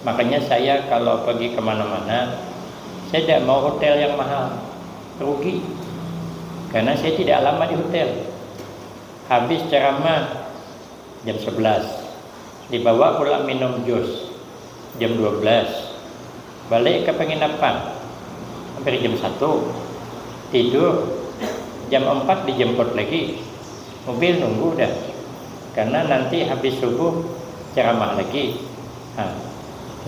Makanya saya kalau pergi kemana-mana, saya tidak mau hotel yang mahal, rugi. Karena saya tidak lama di hotel. Habis ceramah jam 11, dibawa pulang minum jus jam 12, balik ke penginapan hampir jam 1, tidur jam 4, dijemput lagi, mobil nunggu dah, karena nanti habis subuh ceramah lagi.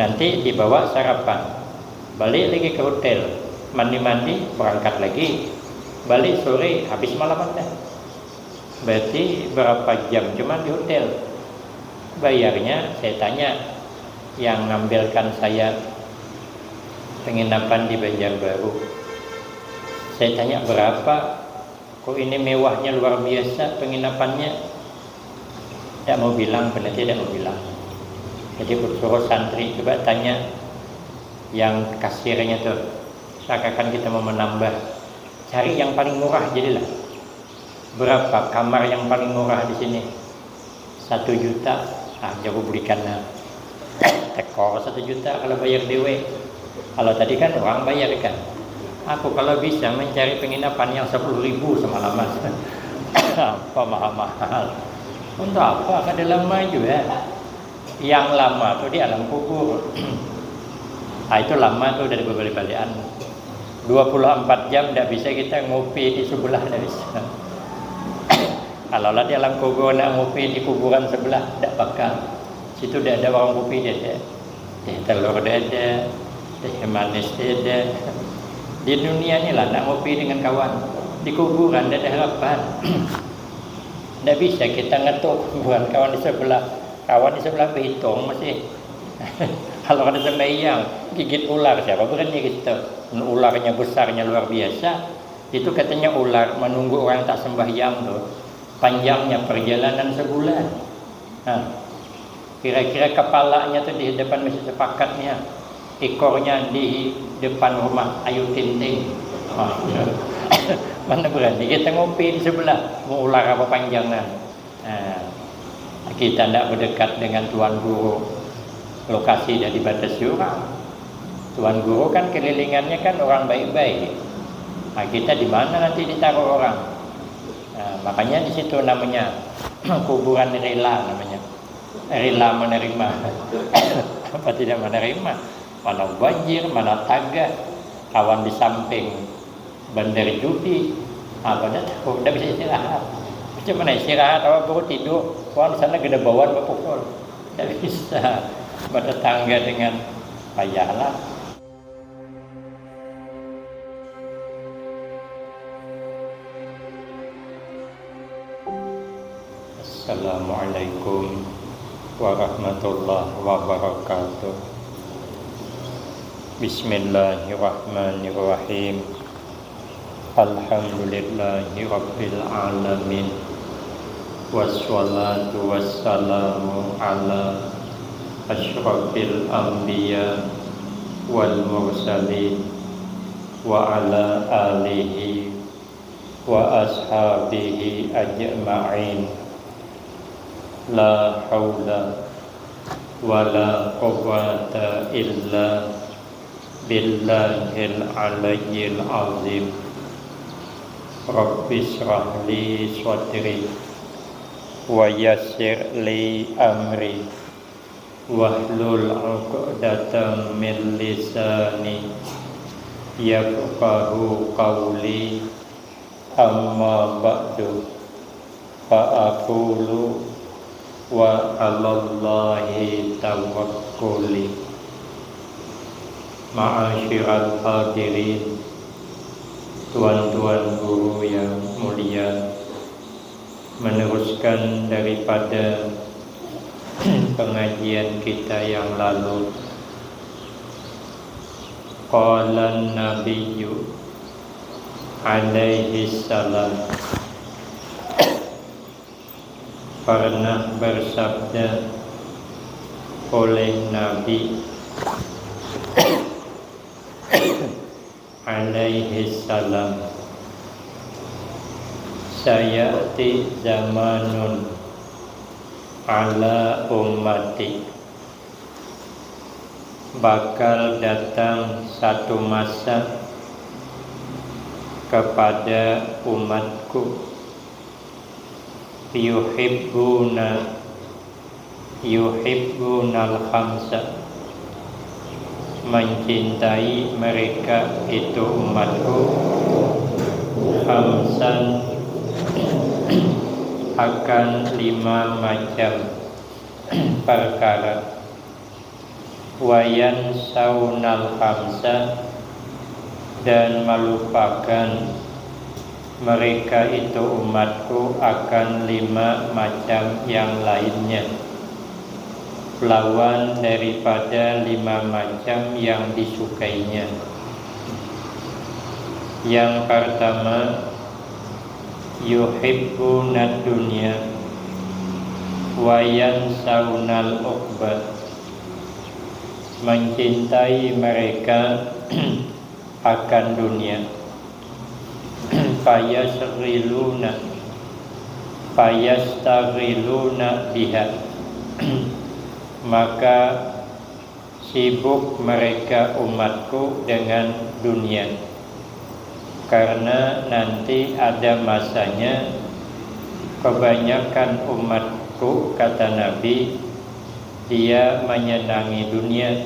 Nanti dibawa sarapan, balik lagi ke hotel, mandi-mandi, berangkat lagi, balik sore, habis malaman dah. Berarti berapa jam cuma di hotel. Bayarnya saya tanya yang ngambilkan saya penginapan di Banjarbaru, saya tanya berapa, kok ini mewahnya luar biasa penginapannya. Tidak mau bilang, benar tidak mau bilang. Jadi suruh santri coba tanya yang kasirnya tuh, seakan kita mau menambah, cari yang paling murah jadilah. Berapa kamar yang paling murah di sini? 1 juta. Jago belikan tekor 1 juta kalau bayar dewe. Kalau tadi kan orang bayar kan. Aku kalau bisa mencari penginapan yang 10.000 semalaman. Apa mahal-mahal? Untuk apa? Kan lama juga. Yang lama tuh di alam kubur. Itu lama tuh dari berbalik-balikan. 24 jam tidak bisa kita ngopi di sebelah, tidak bisa. Kalau lah di alam kubur nak ngopi di kuburan sebelah, tidak bakal. Situ tidak ada warung kopi, dia ada. Teh telur dia ada, teh manis dia ada. Di dunia ni lah nak ngopi dengan kawan. Di kuburan tidak ada harapan. Tidak bisa kita ngetuk kuburan kawan di sebelah. Kawan di sebelah berhitung masih. Kalau ada sembahyang gigit ular, siapa berani gitu? Ularnya besarnya luar biasa. Itu katanya ular menunggu orang tak sembahyang tuh. Panjangnya perjalanan sebulan. Kira-kira kepalanya tuh di depan masjid sepakatnya, ekornya di depan rumah Ayu Tinting. Mana berani kita ngopi di sebelah, mau ular apa panjangnya. Kita tidak berdekat dengan Tuan Guru, lokasi dari dibatasi orang. Tuan Guru kan kelilingannya kan orang baik-baik. Kita di mana nanti ditaruh orang? Makanya di situ namanya kuburan rela, namanya rela menerima. Apa tidak menerima? Mana banjir, mana tagah, kawan di samping bandar judi, pada tahu, tidak bisa istirahat. Macam mana istirahat? Awak baru tidur, kawan di sana gede bawaan berpukul, tidak bisa. Bertetangga dengan payahlah. Assalamualaikum warahmatullahi wabarakatuh. Bismillahirrahmanirrahim. Alhamdulillahi rabbil alamin. Wassalatu wassalamu ala asyrafil anbiya wal mursalin wa ala alihi wa ashabihi ajma'in. La haula wa la quwwata illa billahil aliyyil azim. Rabbi shrah li sadri wa yassir li amri wahlul 'uqdatam min lisani yafqahu qawli. Amma ba'du, fa aqulu wa 'alallahi tawakkuli. Ma'asyiral hadirin, tuan-tuan guru yang mulia, meneruskan daripada pengajian kita yang lalu, qala nabiyyu alaihi salam, pernah bersabda oleh Nabi alaihi salam, sayati zamanun ala ummati bakal datang satu masa kepada umatku yuhibbunal khamsa, mencintai mereka itu umatku, khamsan, akan 5 macam perkara, wayan saunal khamsa, dan melupakan mereka itu umatku akan 5 macam yang lainnya, lawan daripada 5 macam yang disukainya. Yang pertama, yuhibbunad dunya wa yansaunal uqbah, mencintai mereka akan dunia, fayastaghiluna biha, maka sibuk mereka umatku dengan dunia, karena nanti ada masanya kebanyakan umatku, kata Nabi, dia menyenangi dunia,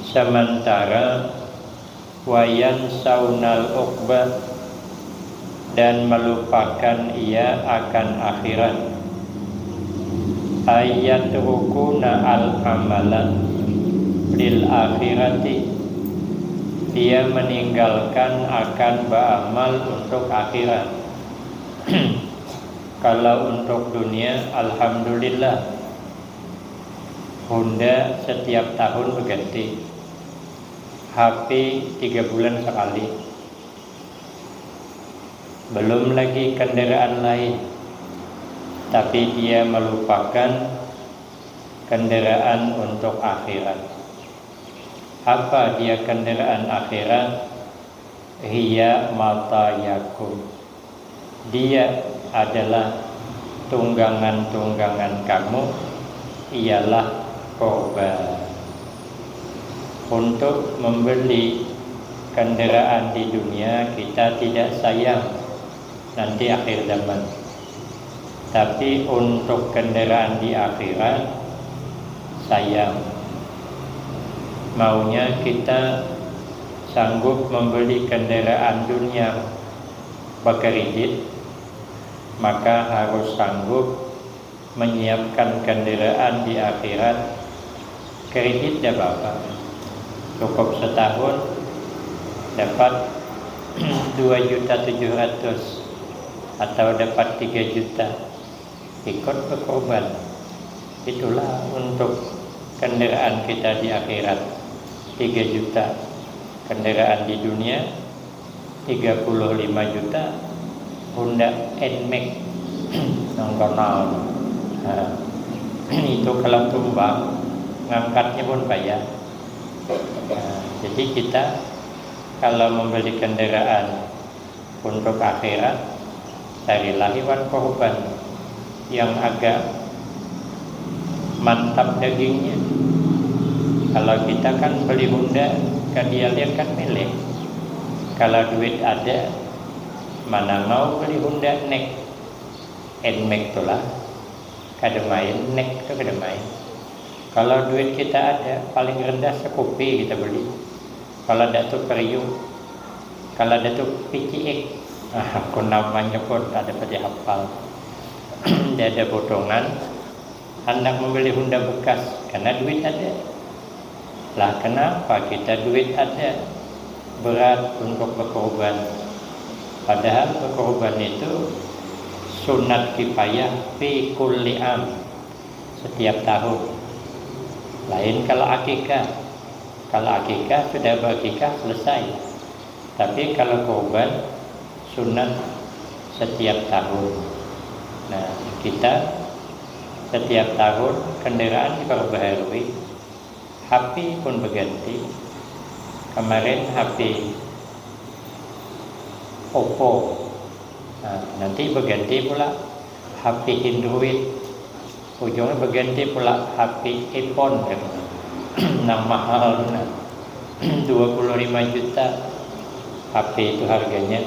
sementara wayan saunal uqbah, dan melupakan ia akan akhirat. Ayat rukuna al-amala lil akhirati, dia meninggalkan akan beramal untuk akhirat. Kalau untuk dunia, alhamdulillah, Honda setiap tahun berganti, HP 3 bulan sekali, belum lagi kendaraan lain. Tapi dia melupakan kendaraan untuk akhirat. Apa dia kendaraan akhirat? Hiya matayakum, dia adalah tunggangan-tunggangan kamu, ialah korban. Untuk membeli kendaraan di dunia kita tidak sayang, nanti akhir zaman. Tapi untuk kendaraan di akhirat sayang. Maunya kita sanggup membeli kendaraan dunia berkredit, maka harus sanggup menyiapkan kendaraan di akhirat. Kredit tidak apa-apa, cukup setahun dapat 2.700.000 atau dapat 3 juta, ikut berkorban. Itulah untuk kendaraan kita di akhirat, 3 juta. Kendaraan di dunia 35 juta, Honda NMAX nongkonal. Itu kalau tumbang, ngangkatnya pun bayar. Jadi kita kalau membeli kendaraan untuk akhirat, carilah hewan korban yang agak mantap dagingnya. Kalau kita kan beli Honda, kan dia lihat kan milik. Kalau duit ada, mana mau beli Honda NMAX itulah, kada main NMAX itu kada main. Kalau duit kita ada, paling rendah sekopi kita beli. Kalau ada tuh Periuk, kalau ada tuh PCX, aku namanya pun tak dapat dihafal. Dia ada potongan, hendak membeli Honda bekas karena duit ada. Lah kenapa kita duit ada berat untuk berkorban? Padahal berkorban itu sunat kifayah fi kulli am, setiap tahun. Lain kalau akikah. Kalau akikah sudah berakikah selesai. Tapi kalau korban sunat setiap tahun. Nah, kita setiap tahun kendaraan diperbaharui, HP pun berganti. Kemarin HP Oppo, nah, nanti berganti pula HP Android, ujungnya berganti pula HP iPhone kan. nang mahal nah 25 juta HP itu harganya,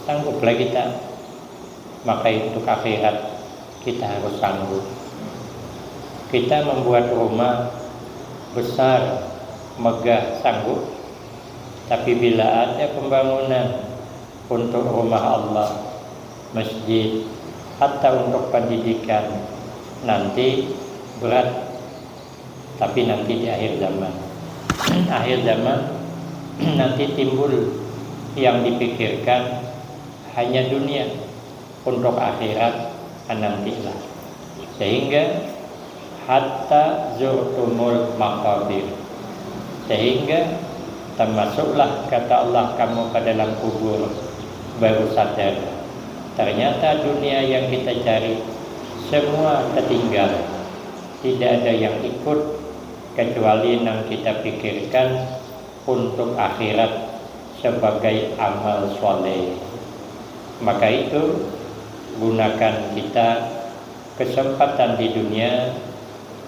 sangguplah kita. Maka untuk akhirat kita harus sanggup. Kita membuat rumah besar, megah, sanggup. Tapi bila ada pembangunan untuk rumah Allah, masjid, atau untuk pendidikan, nanti berat. Tapi nanti di akhir zaman akhir zaman nanti timbul yang dipikirkan hanya dunia. Untuk akhirat nantilah. Sehingga hatta zurtumul maqabir, sehingga termasuklah kata Allah kamu ke dalam kubur baru sadar ternyata dunia yang kita cari semua tertinggal. Tidak ada yang ikut kecuali yang kita pikirkan untuk akhirat sebagai amal soleh. Maka itu gunakan kita kesempatan di dunia,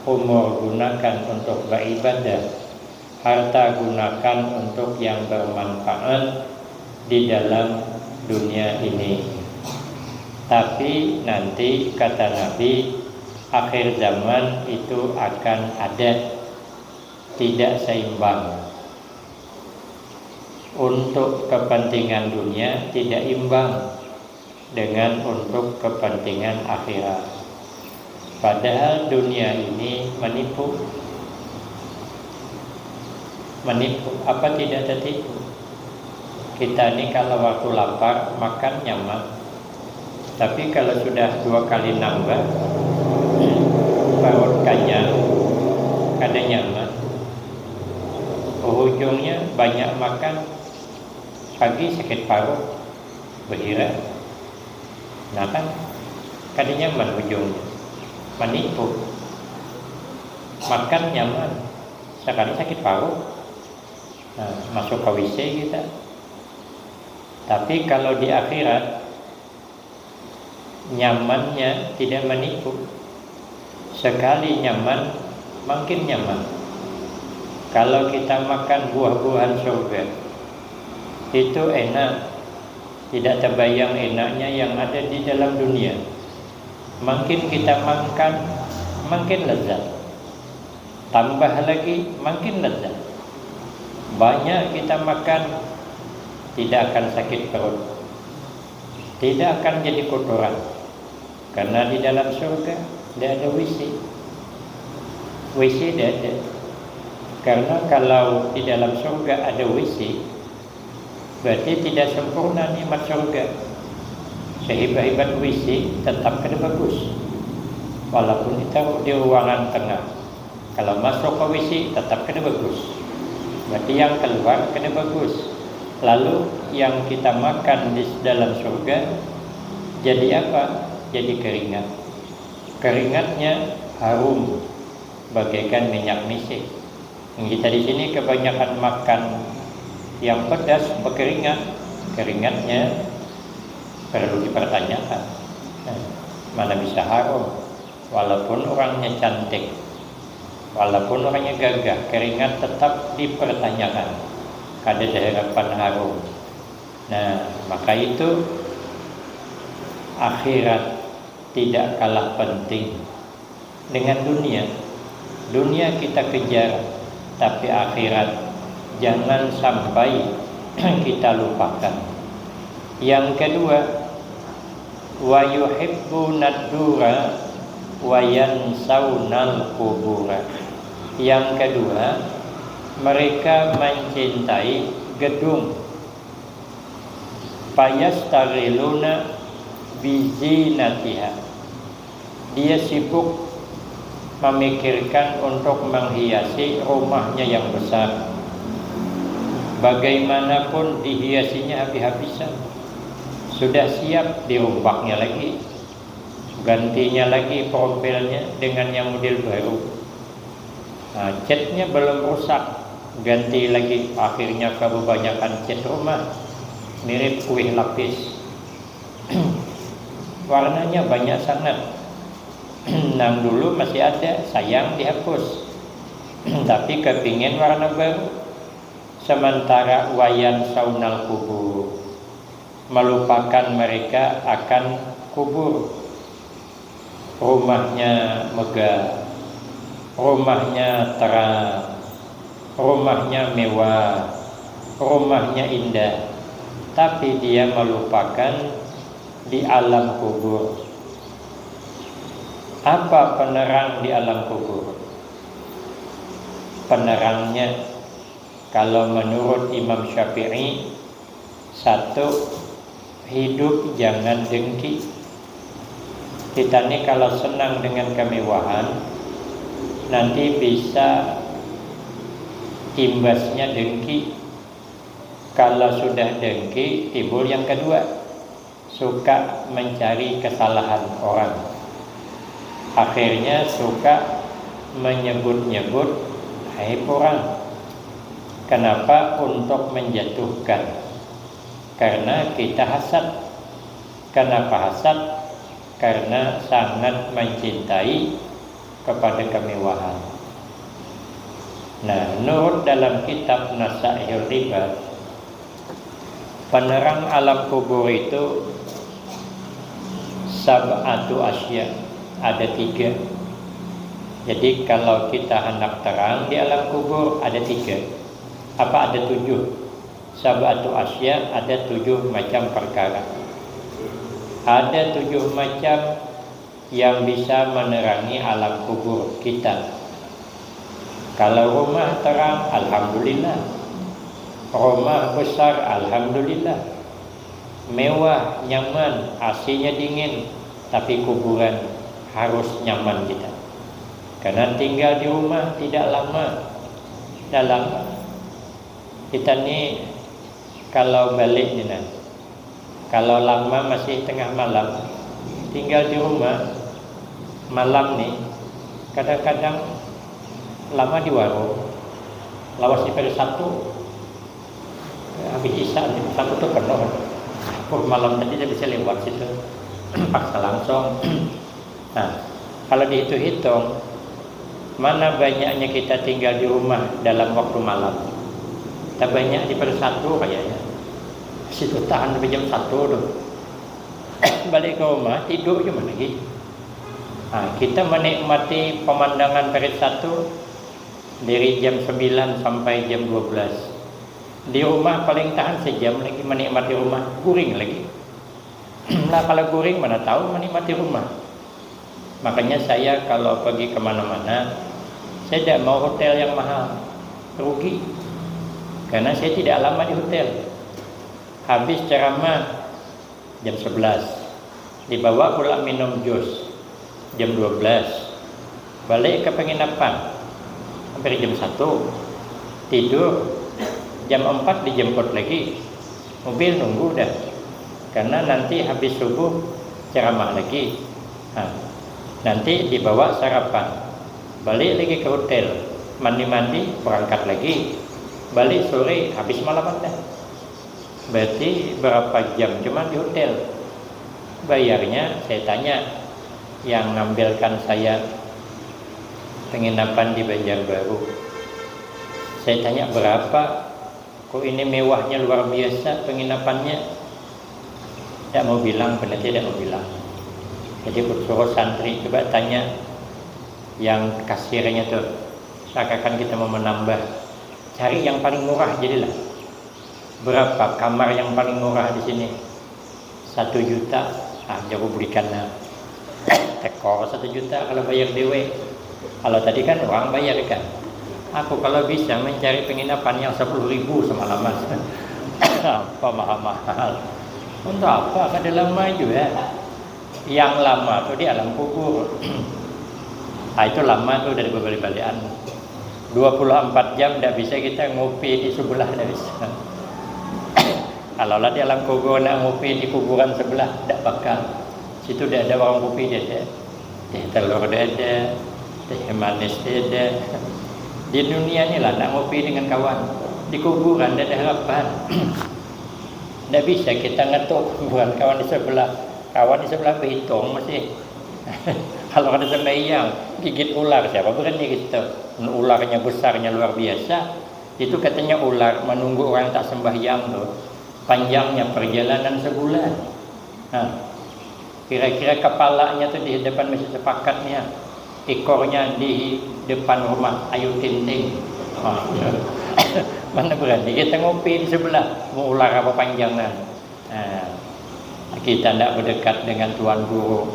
umur gunakan untuk beribadah, harta gunakan untuk yang bermanfaat di dalam dunia ini. Tapi nanti kata Nabi, akhir zaman itu akan ada tidak seimbang. Untuk kepentingan dunia tidak imbang dengan untuk kepentingan akhirat. Padahal dunia ini menipu. Apa tidak tertipu? Kita ini kalau waktu lapar makan nyaman, tapi kalau sudah 2 kali nambah perut kenyang, kadang nyaman. Ujungnya banyak makan, pagi sakit parut, berhira. Nah kan nyaman ujungnya, menipu. Makan nyaman, sekali sakit parut, masuk ke WC kita. Tapi kalau di akhirat nyamannya tidak menipu. Sekali nyaman, makin nyaman. Kalau kita makan buah-buahan surga, itu enak. Tidak terbayang enaknya yang ada di dalam dunia. Makin kita makan, makin lezat. Tambah lagi, makin lezat. Banyak kita makan, tidak akan sakit perut, tidak akan jadi kotoran. Karena di dalam surga tidak ada WC. WC tidak ada. Karena kalau di dalam surga ada WC, berarti tidak sempurna nikmat surga. Sehebat-hebat WC tetap kena bagus, walaupun ditaruh di ruangan tengah. Kalau masuk ke WC tetap kena bagus. Berarti yang keluar kena bagus. Lalu yang kita makan di dalam surga jadi apa? Jadi keringat. Keringatnya harum bagaikan minyak misik. Kita di sini kebanyakan makan yang pedas berkeringat, keringatnya perlu dipertanyakan. Mana bisa harum? Walaupun orangnya cantik, walaupun orangnya gagah, keringat tetap dipertanyakan. Ada harapan harum. Nah, maka itu akhirat tidak kalah penting dengan dunia. Dunia kita kejar, tapi akhirat jangan sampai kita lupakan. Yang kedua, wa yuhibbunad dura wa yansawnal qubura. Yang kedua, mereka mencintai gedung. Fayastaghiluna bizinatiha. Dia sibuk memikirkan untuk menghiasi rumahnya yang besar. Bagaimanapun dihiasinya habis-habisan. Sudah siap dirombaknya lagi, gantinya lagi profilnya dengan yang model baru. Nah, catnya belum rusak, ganti lagi. Akhirnya kebanyakan cat rumah mirip kuih lapis. Warnanya banyak sangat. Nang dulu masih ada, sayang dihapus. tapi kepingin warna baru. Sementara wayan saunal kubur, melupakan mereka akan kubur. Rumahnya megah, rumahnya terang, rumahnya mewah, rumahnya indah, tapi dia melupakan di alam kubur. Apa penerang di alam kubur? Penerangnya, kalau menurut Imam Syafi'i, satu, hidup jangan dengki. Kita ini kalau senang dengan kemewahan, nanti bisa imbasnya dengki. Kalau sudah dengki, timbul yang kedua, suka mencari kesalahan orang. Akhirnya suka menyebut-nyebut aib orang. Kenapa? Untuk menjatuhkan. Karena kita hasad. Kenapa hasad? Karena sangat mencintai kepada kemewahan. Nah, menurut dalam kitab Nasaihul Ribad, penerang alam kubur itu sab'atu asya, ada 3. Jadi kalau kita hendak terang di alam kubur ada 3. Apa ada 7? Sab'atu asya, ada 7 macam perkara. Ada 7 macam yang bisa menerangi alam kubur kita. Kalau rumah terang, alhamdulillah. Rumah besar, alhamdulillah. Mewah, nyaman, AC-nya dingin, tapi kuburan harus nyaman kita. Karena tinggal di rumah tidak lama. Dalam kita ni kalau balik ni, kalau lama masih tengah malam, tinggal di rumah malam ni, kadang-kadang lama di warung, lawas di pada satu, habis isya satu tu penuh. Malam tadi dia bisa lewat situ, paksa langsung. Nah, kalau dihitung-hitung, mana banyaknya kita tinggal di rumah dalam waktu malam? Tak banyak di pada satu kayaknya. Situ tahan sampai jam 1 tu. Balik ke rumah, tidur cuma lagi. Nah, kita menikmati pemandangan pada 1 dari jam 9 sampai jam 12. Di rumah paling tahan sejam lagi menikmati rumah, guring lagi. Nah, kalau guring mana tahu menikmati rumah. Makanya saya kalau pergi kemana-mana, saya tidak mau hotel yang mahal, rugi. Karena saya tidak lama di hotel. Habis ceramah jam 11, dibawa pula minum jus jam 12, balik ke penginapan hampir jam 1, tidur jam 4, dijemput lagi, mobil nunggu dah. Karena nanti habis subuh ceramah lagi. Nanti dibawa sarapan, balik lagi ke hotel, mandi-mandi, berangkat lagi, balik sore, habis malaman dah. Berarti berapa jam cuma di hotel. Bayarnya saya tanya yang ngambilkan saya penginapan di Banjarbaru, saya tanya berapa, kok ini mewahnya luar biasa penginapannya. Tidak mau bilang, peneliti tidak mau bilang. Jadi suruh santri coba tanya yang kasirnya tuh, seakan kita mau menambah, cari yang paling murah jadilah. Berapa kamar yang paling murah di sini? 1 juta. Jauh belikan tekor 1 juta kalau bayar dewe. Kalau tadi kan orang bayar kan. Aku kalau bisa mencari penginapan yang 10.000 semalaman. Apa mahal-mahal? Untuk apa? Kada lama juga. Yang lama tuh di alam kubur. Itu lama tuh dari berbalik-balikan. 24 jam tidak bisa kita ngopi di sebelah, tidak bisa. Kalaulah di alam kubur nak ngopi di kuburan sebelah, tidak bakal. Situ tidak ada warung kopi, dia ada. Teh telur dia ada, teh manis dia ada. Di dunia ni lah nak ngopi dengan kawan. Di kuburan tidak ada harapan. Tidak bisa kita ngetuk kuburan kawan di sebelah. Kawan di sebelah berhitung masih. Kalau ada sembahyang gigit ular, siapa berani gitu? Ularnya besarnya luar biasa. Itu katanya ular menunggu orang tak sembahyang tuh. Panjangnya perjalanan sebulan. Nah, kira-kira kepalanya tuh di depan masjid sepakatnya, ekornya di depan rumah Ayu Tinting. Mana berani kita ngopi di sebelah, mau ular apa panjangan. Nah, kita tidak berdekat dengan tuan guru,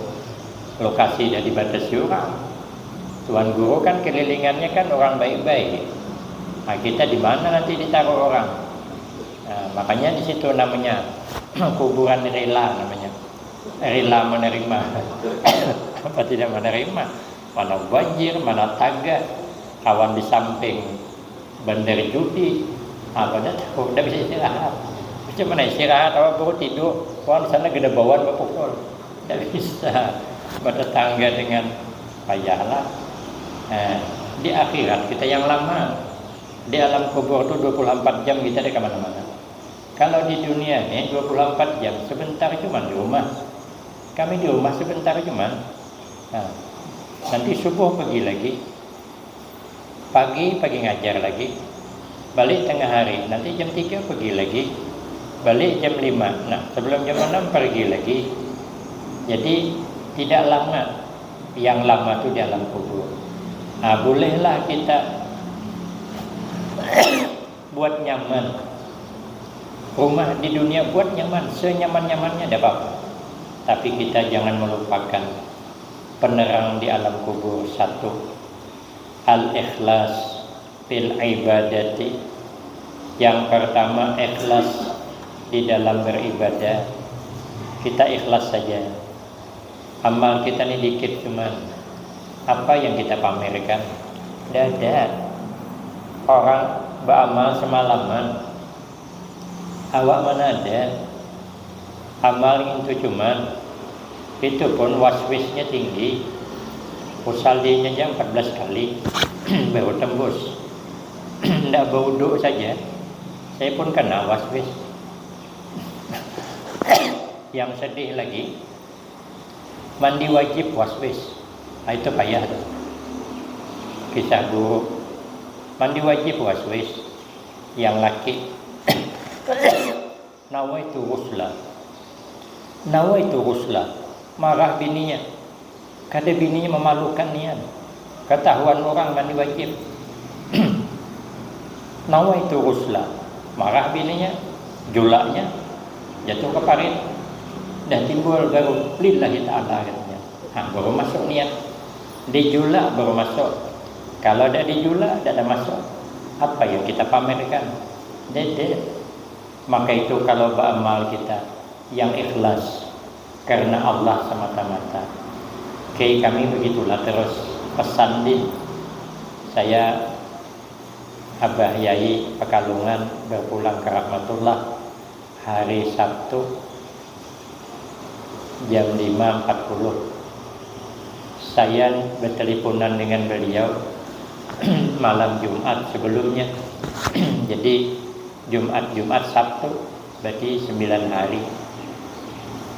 lokasi dah dibatasi orang. Tuan guru kan kelilingannya kan orang baik-baik. Nah, kita di mana nanti ditaruh orang? Nah, makanya di situ namanya kuburan rela namanya. Rela menerima. Apa tidak menerima? Mana banjir, mana tagak, kawan di samping bandar judi, apa dah tahu, dah bisa istirahat. Macam mana istirahat? Awak baru tidur, kawan sana gede bawaan berpukul, dah bisa bertetangga dengan payahlah. Di akhirat kita yang lama, di alam kubur tu 24 jam kita ada ke mana-mana. Kalau di dunia ni 24 jam, sebentar cuma di rumah. Kami di rumah sebentar cuma. Nanti subuh pergi lagi, pagi ngajar lagi, balik tengah hari, nanti jam 3 pergi lagi, balik jam 5, nah sebelum jam 6 pergi lagi. Jadi tidak lama, yang lama tu di alam kubur. Bolehlah kita buat nyaman, rumah di dunia buat nyaman, senyaman-nyamannya ada apa-apa. Tapi kita jangan melupakan penerang di alam kubur. Satu, al-ikhlas fil ibadati. Yang pertama, ikhlas di dalam beribadah. Kita ikhlas saja. Amal kita ni dikit cuman. Apa yang kita pamerkan? Tidak ada. Orang beramal semalaman. Awak mana ada? Amal itu cuman, itu pun waswisnya tinggi, usaldinya aja 14 kali baru tembus. Tidak berwuduk saja, saya pun kena waswis. Yang sedih lagi, mandi wajib waswis. Itu payah tuh. Kisah buruk. Mandi wajib waswis. Yang laki nawaitu ghusla. Nawaitu ghusla. Marah bininya. Kata bininya memalukan niat. Ketahuan orang mandi wajib. Nawaitu ghusla. Marah bininya, julaknya jatuh ke parit. Dan timbul baru lillahi ta'ala katanya. Baru masuk niat. Dijulak baru masuk. Kalau tidak dijulak, tidak ada masuk. Apa yang kita pamerkan? Dede. Maka itu kalau beramal kita yang ikhlas karena Allah semata-mata. Oke, kami begitulah terus pesan din. Saya Abah Yai Pekalongan berpulang ke Rahmatullah hari Sabtu jam 5.40. Saya berteleponan dengan beliau malam Jumat sebelumnya. Jadi Jumat Sabtu berarti 9 hari.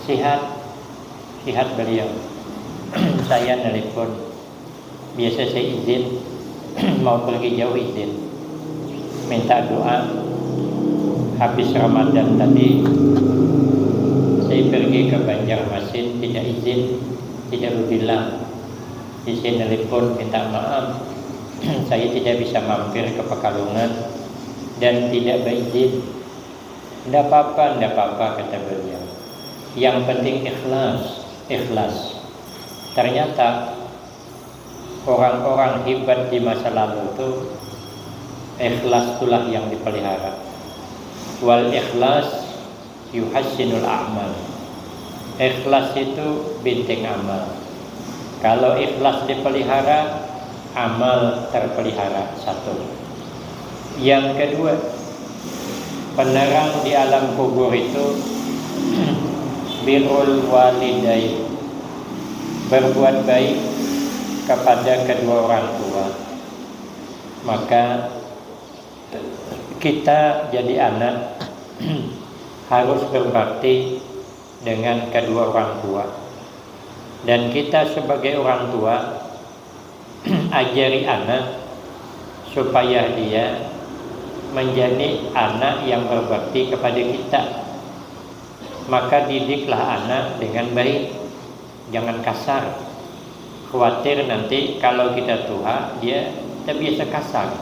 Sihat beliau. Saya nelpon. Biasa saya izin mau pergi jauh izin. Minta doa. Habis Ramadan tadi saya pergi ke Banjarmasin, tidak izin, tidak berbilang. Di sini nelpon minta maaf. Saya tidak bisa mampir ke Pekalongan dan tidak berizin. Tidak apa-apa kata beliau. Yang penting ikhlas. Ternyata orang-orang hebat di masa lalu itu ikhlas itulah yang dipelihara. Wal ikhlas yuhassinul a'mal. Ikhlas itu benteng amal. Kalau ikhlas dipelihara, amal terpelihara. Satu. Yang kedua, penerang di alam kubur itu birrul walidain, berbuat baik kepada kedua orang tua. Maka kita jadi anak harus berbakti dengan kedua orang tua. Dan kita sebagai orang tua ajari anak supaya dia menjadi anak yang berbakti kepada kita. Maka didiklah anak dengan baik, jangan kasar. Khawatir nanti kalau kita tua dia terbiasa kasar,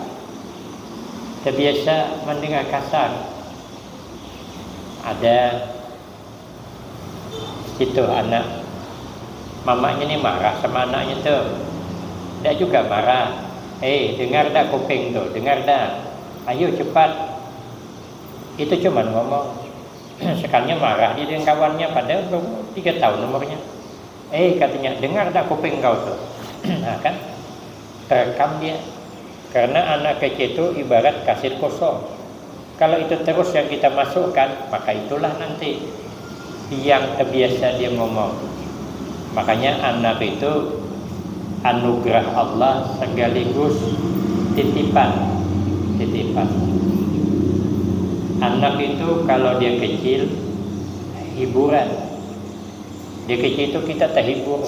terbiasa mendengar kasar. Ada itu anak, mamanya ni marah sama anaknya tu, dia juga marah. Dengar dah kuping tu, dengar dah, ayo cepat. Itu cuma ngomong. Sekalinya marah dia dengan kawannya, padahal belum 3 tahun umurnya. Katanya, dengar dah kuping kau tu. Nah kan, terekam dia. Karena anak kecil itu ibarat kasir kosong. Kalau itu terus yang kita masukkan, maka itulah nanti yang terbiasa dia ngomong. Makanya anak itu anugerah Allah sekaligus titipan. Anak itu kalau dia kecil hiburan. Dia kecil itu kita terhibur.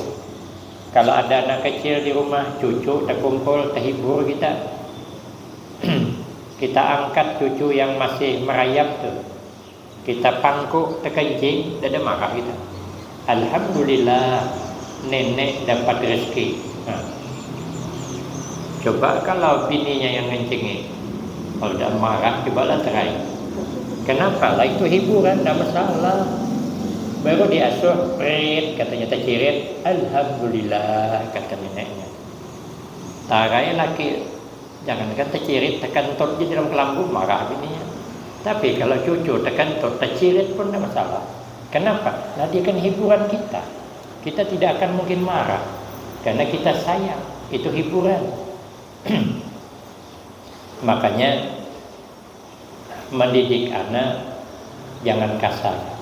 Kalau ada anak kecil di rumah, cucu terkumpul, terhibur kita. Kita angkat cucu yang masih merayap tuh, kita pangkuk terkencing, dia marah kita. Alhamdulillah nenek dapat rezeki. Coba kalau bininya yang ngencingin, kalau dah marah, cobalah terai. Kenapa? Lah itu hiburan, tak masalah. Baru diasuh, katanya tercirit, alhamdulillah kata neneknya. Tarai laki, jangan kata tercirit, terkentut di dalam kelambu, marah bininya. Tapi kalau cucu terkentut, tercirit pun tak masalah. Kenapa? Nah dia kan hiburan kita. Kita tidak akan mungkin marah karena kita sayang, itu hiburan. Makanya mendidik anak jangan kasar.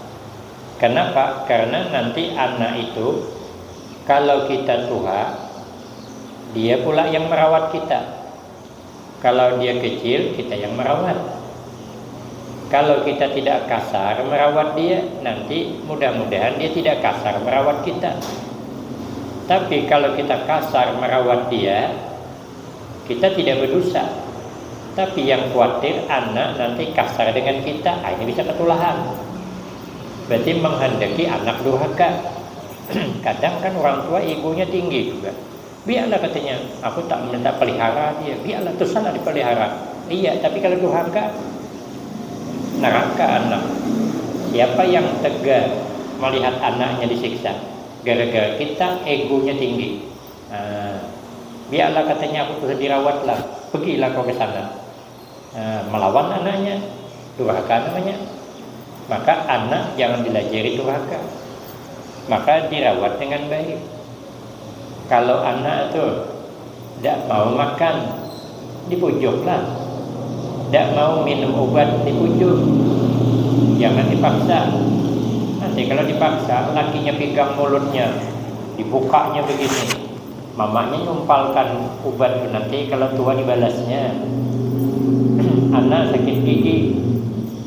Kenapa? Karena nanti anak itu kalau kita tua, dia pula yang merawat kita. Kalau dia kecil, kita yang merawat. Kalau kita tidak kasar merawat dia, nanti mudah-mudahan dia tidak kasar merawat kita. Tapi kalau kita kasar merawat dia, kita tidak berdosa. Tapi yang khawatir anak nanti kasar dengan kita, ini bisa ketularan. Berarti menghendaki anak durhaka. Kadang kan orang tua egonya tinggi juga. Biarlah katanya, aku tak minta pelihara dia, biarlah tu salah dipelihara. Iya, tapi kalau durhaka, neraka anak. Siapa yang tega melihat anaknya disiksa? Gara-gara kita egonya tinggi. Biarlah katanya aku tuh dirawatlah, pergilah kau ke sana. Melawan anaknya, durhaka namanya. Maka anak jangan dilajari durhaka, maka dirawat dengan baik. Kalau anak itu tidak mau makan, dipujuklah. Tidak mau minum obat, dipujuk. Jangan dipaksa. Nanti kalau dipaksa, lakinya pegang mulutnya, dibukanya begini, mamanya nyumpalkan obat. Nanti kalau tua dibalasnya. Anak sakit gigi,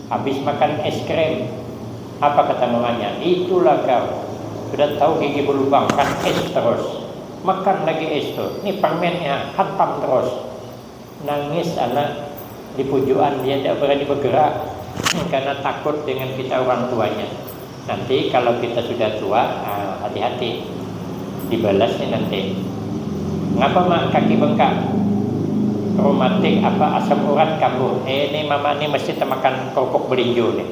habis makan es krim, apa kata mamanya? Itulah kau, sudah tahu gigi berlubang, kan es terus, makan lagi es tuh, ini permennya hantam terus. Nangis anak di pujuan, dia tidak berani bergerak karena takut dengan kita orang tuanya. Nanti kalau kita sudah tua, hati-hati dibalasnya nanti. Ngapa mak kaki bengkak? Rematik apa, asam urat kambuh. Ini mama ni mesti termakan kerupuk belinjo nih.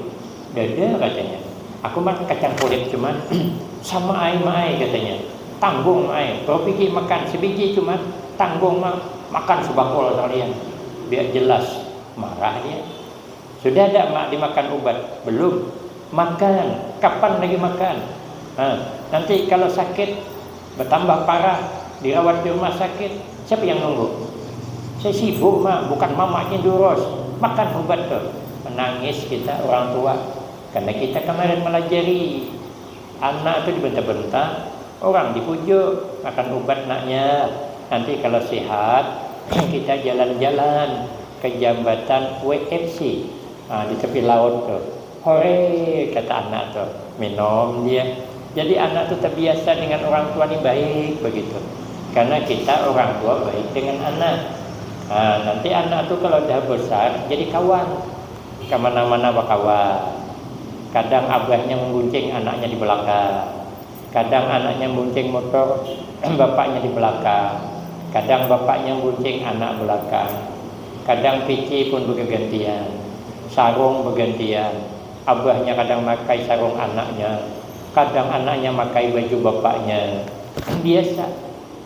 Dada katanya. Aku makan kacang kulit cuman sama ai katanya. Tanggung ai. Kau pergi makan sebiji cuman tanggung makan sebakul kalian. Biar jelas. Marah dia. Sudah ada mak dimakan obat? Belum. Makan. Kapan lagi makan? Nanti kalau sakit bertambah parah, dirawat di rumah sakit, siapa yang nunggu? Saya sibuk mak, bukan mamanya durus. Makan obat tuh. Menangis kita orang tua. Karena kita kemarin melajari. Anak itu dibentak-bentak, orang dipujuk, makan obat naknya. Nanti kalau sehat, kita jalan-jalan ke jambatan WFC di tepi laut tuh. Hore, kata anak tuh. Minum dia. Jadi anak itu terbiasa dengan orang tua ini baik begitu. Karena kita orang tua baik dengan anak. Nah, nanti anak itu kalau udah besar jadi kawan, kemana-mana berkawan. Kadang abahnya membonceng anaknya di belakang, kadang anaknya membonceng motor bapaknya di belakang, kadang bapaknya membonceng anak belakang, kadang pici pun bergantian, sarung bergantian. Abahnya kadang pakai sarung anaknya, kadang anaknya pakai baju bapaknya. Biasa,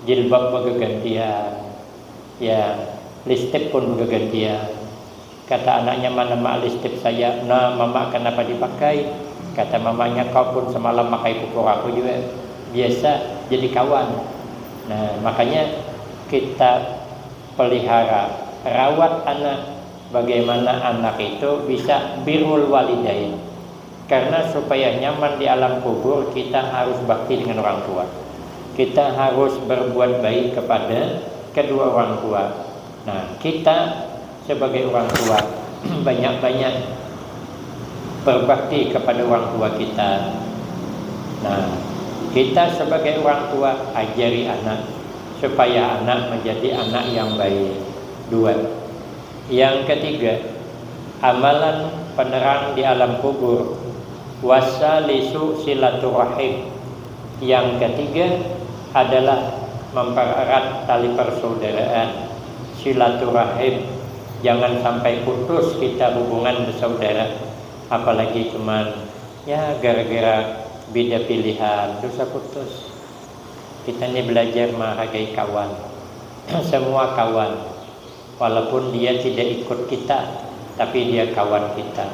jilbab bergantian, ya listrik pun bergantian. Kata anaknya, mana mak listrik saya? Nah, mama kenapa dipakai? Kata mamanya, kau pun semalam pakai pupuk aku juga. Biasa, jadi kawan. Nah, makanya kita pelihara, rawat anak. Bagaimana anak itu bisa birrul walidain. Karena supaya nyaman di alam kubur, kita harus bakti dengan orang tua. Kita harus berbuat baik kepada kedua orang tua. Nah, kita sebagai orang tua banyak-banyak berbakti kepada orang tua kita. Nah, kita sebagai orang tua ajari anak supaya anak menjadi anak yang baik. 2. Yang ketiga, amalan penerang di alam kubur, wasalisu silaturahim. Yang ketiga adalah mempererat tali persaudaraan, silaturahim. Jangan sampai putus kita hubungan bersaudara, apalagi cuman ya gara-gara beda pilihan terus putus. Kita ini belajar menghargai kawan. Semua kawan, walaupun dia tidak ikut kita, tapi dia kawan kita.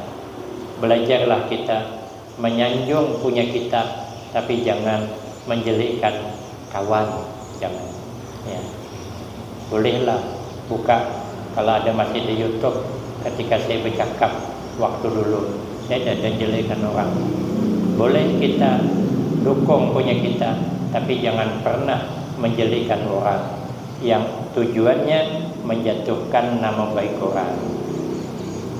Belajarlah kita menyanjung punya kita, tapi jangan menjelekkan kawan. Jangan. Ya. Bolehlah buka. Kalau ada masih di YouTube, ketika saya bercakap waktu dulu, saya tidak jelekan orang. Boleh kita dukung punya kita, tapi jangan pernah menjelekan orang yang tujuannya menjatuhkan nama baik orang.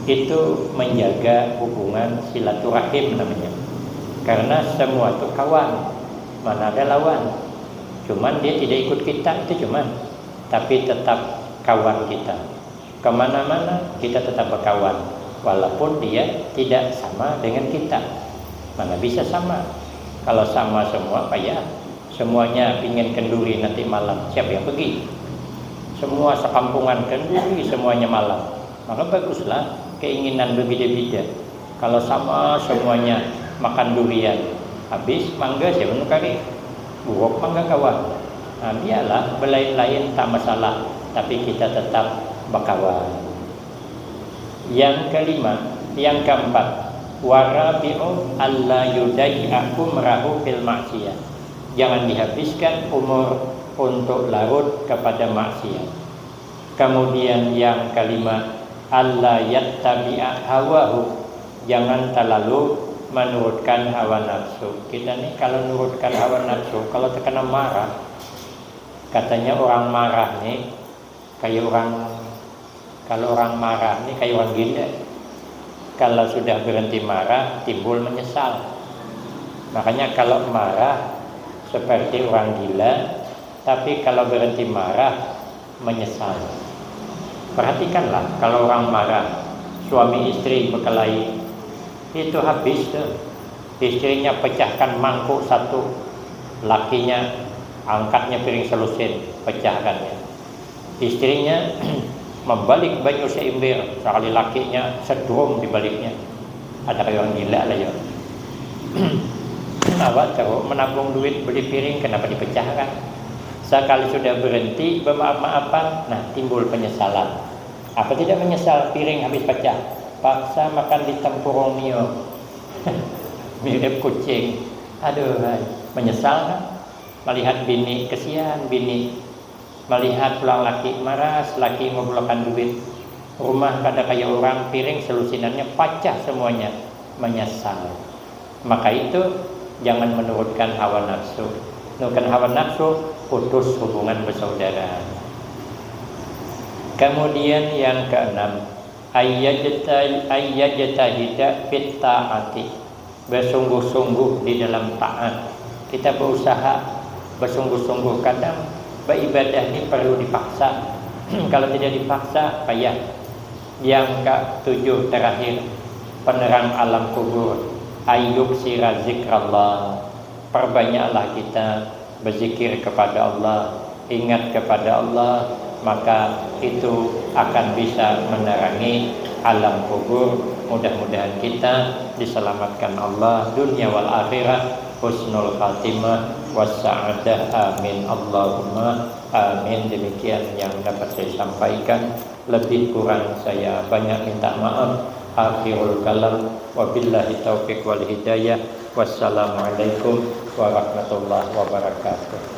Itu menjaga hubungan silaturahim namanya. Karena semua itu kawan, mana ada lawan. Cuman dia tidak ikut kita, itu cuman, tapi tetap kawan kita. Kemana-mana kita tetap berkawan, walaupun dia tidak sama dengan kita. Mana bisa sama? Kalau sama semua payah. Semuanya ingin kenduri nanti malam, siapa yang pergi? Semua sekampungan kenduri, semuanya malam. Maka baguslah keinginan berbeda-beda. Kalau sama semuanya makan durian, habis mangga siapa nukari? Buruk mangga kawan. Nah, biarlah berlain-lain tak masalah, tapi kita tetap berkawan. Yang kelima, yang keempat, warabi'u alla yudai'akum rahu fil maksiyah. Jangan dihabiskan umur untuk larut kepada maksiat. Kemudian yang kelima, alla yattabi'a hawahu. Jangan terlalu menurutkan hawa nafsu. Kita nih kalau menurutkan hawa nafsu, kalau terkena marah, katanya orang marah nih kayak orang, kalau orang marah nih kayak orang gila. Kalau sudah berhenti marah timbul menyesal. Makanya kalau marah seperti orang gila, tapi kalau berhenti marah menyesal. Perhatikanlah kalau orang marah, suami istri berkelahi, itu habis tuh. Istrinya pecahkan mangkuk satu, lakinya angkatnya piring selusin, pecahkannya. Istrinya membalik baju seimbir, sekali lakinya sedrum di baliknya. Ada kayak orang gila lah ya. Kenapa terus menabung duit beli piring, kenapa dipecahkan? Sekali sudah berhenti bermaaf-maafan, nah timbul penyesalan. Apa tidak menyesal piring habis pecah? Paksa makan di tempurung mio. Mirip kucing. Aduh, menyesal kan? Melihat bini, kesian bini. Melihat pulang laki marah, laki ngobrolkan duit. Rumah kada kayak orang, piring selusinannya pecah semuanya. Menyesal. Maka itu jangan menurutkan hawa nafsu. Menurutkan hawa nafsu, putus hubungan bersaudara. Kemudian yang keenam, ayyajtahida fit ta'ati. Bersungguh-sungguh di dalam taat. kita berusaha bersungguh-sungguh. Kadang beribadah ini perlu dipaksa. Kalau tidak dipaksa, payah. Yang ke-7 terakhir, penerang alam kubur. Ayyuk sira zikrallah. Perbanyaklah kita berzikir kepada Allah, ingat kepada Allah, maka itu akan bisa menerangi alam kubur. Mudah-mudahan kita diselamatkan Allah dunia wal akhirah, husnul khatimah wassa'adah, amin Allahumma amin. Demikian yang dapat saya sampaikan, lebih kurang saya banyak minta maaf. Akhirul kalam, wabillahi taufiq wal hidayah. Wassalamualaikum warahmatullahi wabarakatuh.